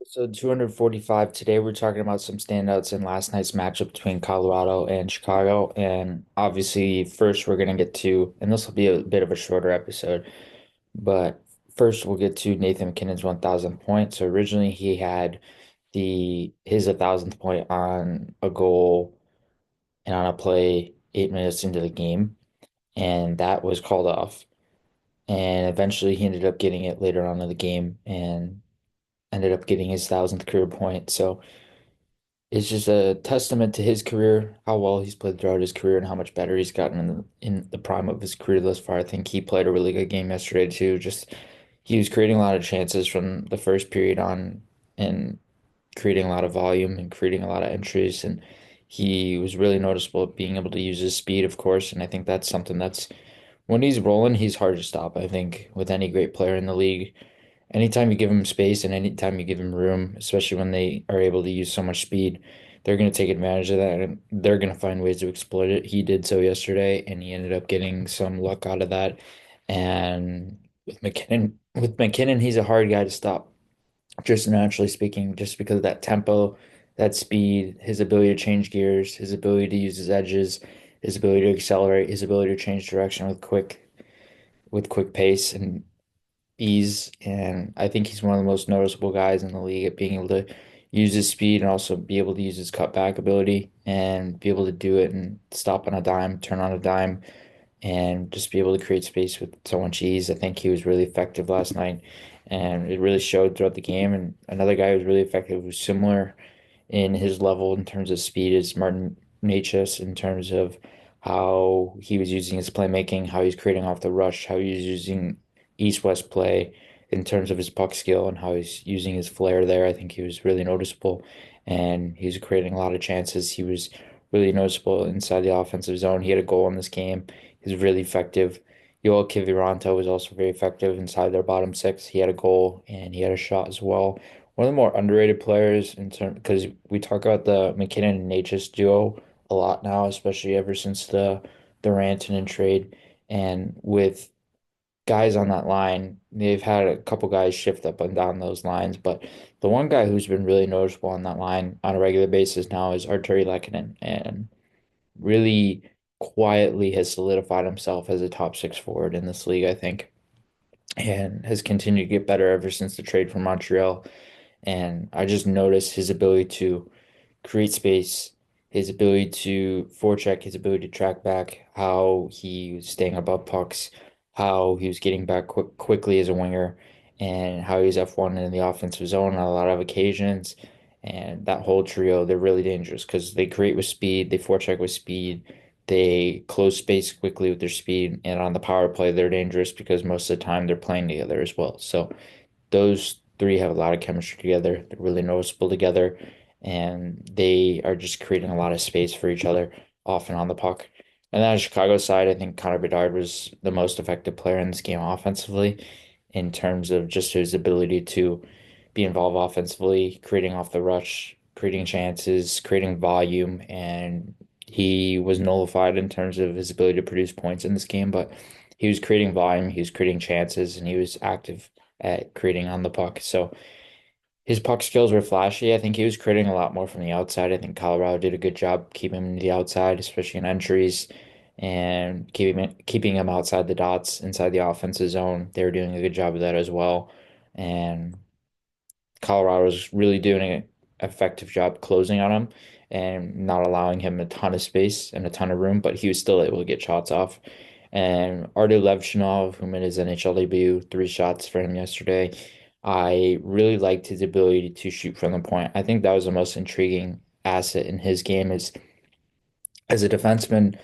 So 245, today we're talking about some standouts in last night's matchup between Colorado and Chicago. And obviously, first we're going to get to, and this will be a bit of a shorter episode, but first we'll get to Nathan McKinnon's 1,000th point. So originally he had his 1,000th point on a goal and on a play 8 minutes into the game, and that was called off. And eventually he ended up getting it later on in the game and ended up getting his 1,000th career point. So it's just a testament to his career, how well he's played throughout his career, and how much better he's gotten in the prime of his career thus far. I think he played a really good game yesterday too. Just he was creating a lot of chances from the first period on, and creating a lot of volume and creating a lot of entries. And he was really noticeable at being able to use his speed, of course. And I think that's something that's when he's rolling, he's hard to stop. I think with any great player in the league. Anytime you give them space and anytime you give them room, especially when they are able to use so much speed, they're going to take advantage of that and they're going to find ways to exploit it. He did so yesterday and he ended up getting some luck out of that. And with McKinnon, he's a hard guy to stop, just naturally speaking, just because of that tempo, that speed, his ability to change gears, his ability to use his edges, his ability to accelerate, his ability to change direction with quick pace and ease, and I think he's one of the most noticeable guys in the league at being able to use his speed and also be able to use his cutback ability and be able to do it and stop on a dime, turn on a dime, and just be able to create space with so much ease. I think he was really effective last night, and it really showed throughout the game. And another guy who was really effective, who's similar in his level in terms of speed, is Martin Necas, in terms of how he was using his playmaking, how he's creating off the rush, how he's using east-west play in terms of his puck skill, and how he's using his flair there. I think he was really noticeable, and he was creating a lot of chances. He was really noticeable inside the offensive zone. He had a goal in this game. He was really effective. Yoel Kiviranta was also very effective inside their bottom six. He had a goal and he had a shot as well. One of the more underrated players in terms, because we talk about the McKinnon and Necas duo a lot now, especially ever since the Rantanen trade. And with guys on that line, they've had a couple guys shift up and down those lines, but the one guy who's been really noticeable on that line on a regular basis now is Artturi Lehkonen, and really quietly has solidified himself as a top six forward in this league, I think, and has continued to get better ever since the trade from Montreal. And I just noticed his ability to create space, his ability to forecheck, his ability to track back, how he was staying above pucks, how he was getting back quickly as a winger, and how he was F1 in the offensive zone on a lot of occasions. And that whole trio, they're really dangerous because they create with speed, they forecheck with speed, they close space quickly with their speed, and on the power play, they're dangerous because most of the time they're playing together as well. So those three have a lot of chemistry together. They're really noticeable together, and they are just creating a lot of space for each other, often on the puck. And then on the Chicago side, I think Connor Bedard was the most effective player in this game offensively, in terms of just his ability to be involved offensively, creating off the rush, creating chances, creating volume, and he was nullified in terms of his ability to produce points in this game, but he was creating volume, he was creating chances, and he was active at creating on the puck. So his puck skills were flashy. I think he was creating a lot more from the outside. I think Colorado did a good job keeping him to the outside, especially in entries, and keeping him outside the dots, inside the offensive zone. They were doing a good job of that as well. And Colorado was really doing an effective job closing on him and not allowing him a ton of space and a ton of room, but he was still able to get shots off. And Artur Levchinov, who made his NHL debut, 3 shots for him yesterday. I really liked his ability to shoot from the point. I think that was the most intriguing asset in his game is as a defenseman,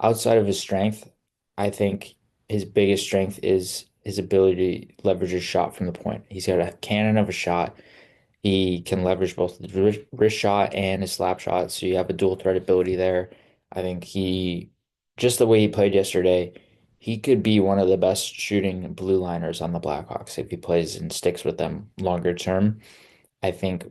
outside of his strength, I think his biggest strength is his ability to leverage his shot from the point. He's got a cannon of a shot. He can leverage both the wrist shot and his slap shot, so you have a dual threat ability there. I think just the way he played yesterday, he could be one of the best shooting blue liners on the Blackhawks if he plays and sticks with them longer term. I think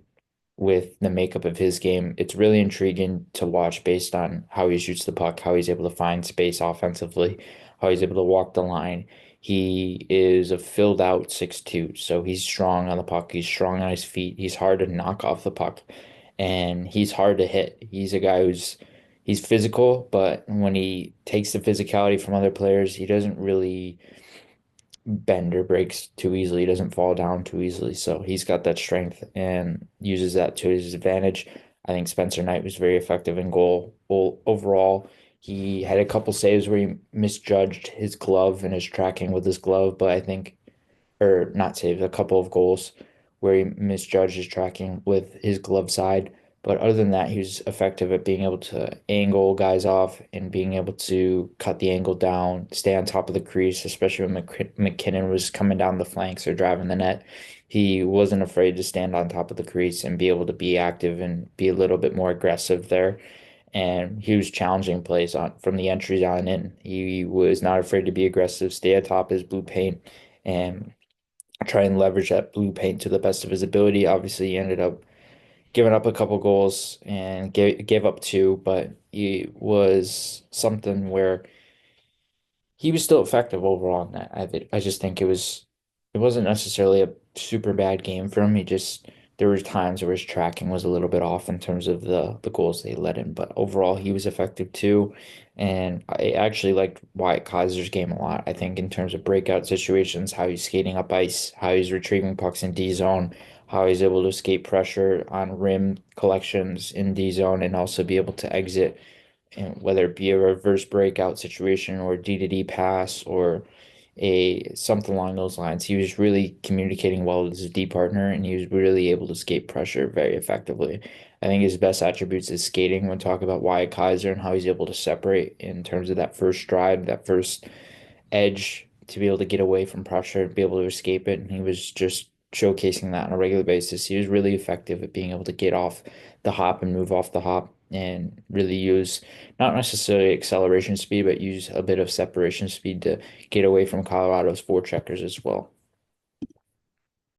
with the makeup of his game, it's really intriguing to watch based on how he shoots the puck, how he's able to find space offensively, how he's able to walk the line. He is a filled out 6'2", so he's strong on the puck. He's strong on his feet. He's hard to knock off the puck, and he's hard to hit. He's a guy he's physical, but when he takes the physicality from other players, he doesn't really bend or breaks too easily. He doesn't fall down too easily. So he's got that strength and uses that to his advantage. I think Spencer Knight was very effective in goal overall. He had a couple saves where he misjudged his glove and his tracking with his glove, but I think or not saves, a couple of goals where he misjudged his tracking with his glove side. But other than that, he was effective at being able to angle guys off and being able to cut the angle down, stay on top of the crease, especially when McKinnon was coming down the flanks or driving the net. He wasn't afraid to stand on top of the crease and be able to be active and be a little bit more aggressive there. And he was challenging plays on from the entries on in. He was not afraid to be aggressive, stay atop his blue paint, and try and leverage that blue paint to the best of his ability. Obviously, he ended up giving up a couple goals and gave up two, but he was something where he was still effective overall in that. I just think it wasn't necessarily a super bad game for him. He just there were times where his tracking was a little bit off in terms of the goals they let in, but overall he was effective too. And I actually liked Wyatt Kaiser's game a lot. I think in terms of breakout situations, how he's skating up ice, how he's retrieving pucks in D zone, how he's able to escape pressure on rim collections in D zone and also be able to exit and whether it be a reverse breakout situation or D to D pass or a something along those lines. He was really communicating well with his D partner and he was really able to escape pressure very effectively. I think his best attributes is skating when talking about Wyatt Kaiser and how he's able to separate in terms of that first stride, that first edge to be able to get away from pressure and be able to escape it. And he was just showcasing that on a regular basis. He was really effective at being able to get off the hop and move off the hop and really use not necessarily acceleration speed, but use a bit of separation speed to get away from Colorado's forecheckers as well.